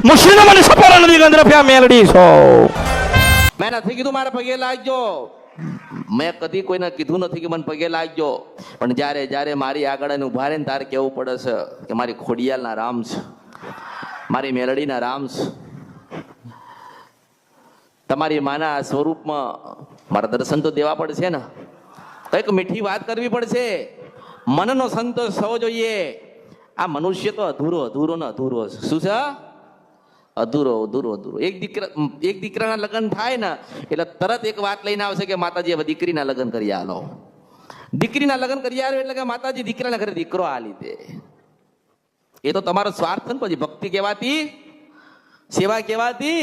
મુશીનો મને સપોરા નદી ગંદ્રફ્યા મેલડી છો મેં નથી કીધું મારે પગે લાગજો, મેં કદી કોઈને કીધું નથી કે મને પગે લાગજો, પણ જ્યારે જ્યારે મારી આગળ એને ઉભા રહે ને તારે કેવું પડે છે કે મારી ખોડિયાલના રામ છે, મારી મેલડીના રામ છે. તમારી માના સ્વરૂપમાં મારા દર્શન તો દેવા પડશે ને, કંઈક મીઠી વાત કરવી પડશે, મનનો સંતોષ થવો જોઈએ. આ મનુષ્ય તો અધૂરો અધૂરો ને અધૂરો છે. શું છે? અધૂરો અધૂરો અધૂરો. એક દીકરાના લગ્ન થાય ને એટલે તરત એક વાત લઈને આવશે કે માતાજી હવે દીકરીના લગ્ન કરી આલો. દીકરીના લગ્ન કરી આલો એટલે કે માતાજી દીકરાના ઘરે દીકરો આ લીધે. એ તો તમારો સ્વાર્થ ને. પછી ભક્તિ કહેવાતી, સેવા કહેવાતી.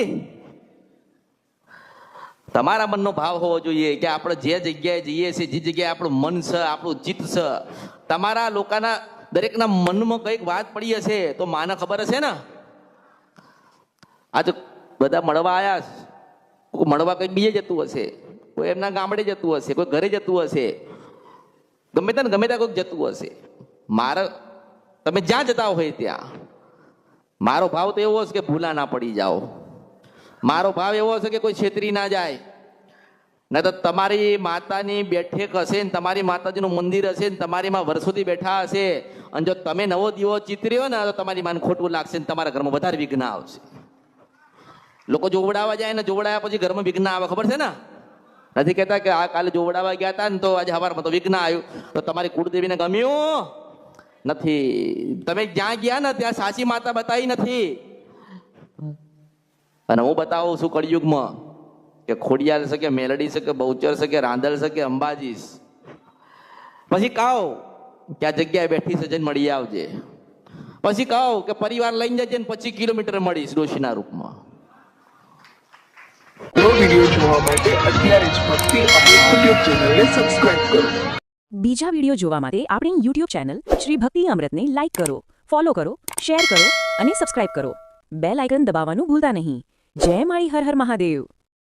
તમારા મનનો ભાવ હોવો જોઈએ કે આપણે જે જગ્યાએ જઈએ છીએ, જે જગ્યાએ આપણું મન છે, આપણું ચિત્ત છે, તમારા લોકોના દરેકના મનમાં કંઈક વાત પડી હશે તો માને ખબર હશે ને. આજે બધા મળવા આવ્યા, કોઈ મળવા કંઈક બીજે જતું હશે, કોઈ એમના ગામડે જતું હશે, કોઈ ઘરે જતું હશે, ગમે ત્યાં કોઈક જતું હશે. મારે તમે જ્યાં જતા હોય ત્યાં મારો ભાવ તો એવો હશે કે ભૂલા ના પડી જાઓ. મારો ભાવ એવો હશે કે કોઈ છેતરી ના જાય. ના તો તમારી માતાની બેઠક હશે ને તમારી માતાજીનું મંદિર હશે ને તમારી માં વર્ષોથી બેઠા હશે, અને જો તમે નવો દીવો ચિતર્યો ને તો તમારી માને ખોટું લાગશે ને તમારા ઘરમાં વધારે વિઘ્ન આવશે. લોકો જોવડાવવા જાય ને જોવડાયા પછી ઘરમાં વિઘ્ન આવે, ખબર છે ને? નથી કહેતા કે આ કાલે જોવડાવવા ગયા હતા ને તો આજે સવારમાં તો વિઘ્ન આવ્યું. તો તમારી કુળદેવીને ગમ્યું નથી. તમે જ્યાં ગયા ને ત્યાં સાચી માતા બતાવી નથી. અને હું બતાવું છું કળિયુગમાં કે ખોડિયાર છે કે મેલડી છે કે બહુચર છે કે રાંદલ છે કે અંબાજી. પછી કહો કે આ જગ્યાએ બેઠી છે જઈને મળી આવજે. પછી કહો કે પરિવાર લઈને જજે ને 25 કિલોમીટર મળીશ ડોશીના રૂપમાં. વિડિયો જોવા માટે અત્યારે જ ભક્તિ અમૃત યુટ્યુબ ચેનલને સબસ્ક્રાઇબ કરો. બીજા વિડિયો જોવા માટે આપણી યુટ્યુબ ચેનલ શ્રી ભક્તિ અમૃતને લાઇક કરો, ફોલો કરો, શેર કરો અને સબસ્ક્રાઇબ કરો. બેલ આઇકન દબાવવાનું ભૂલતા નહીં. જય માળી હર હર મહાદેવ.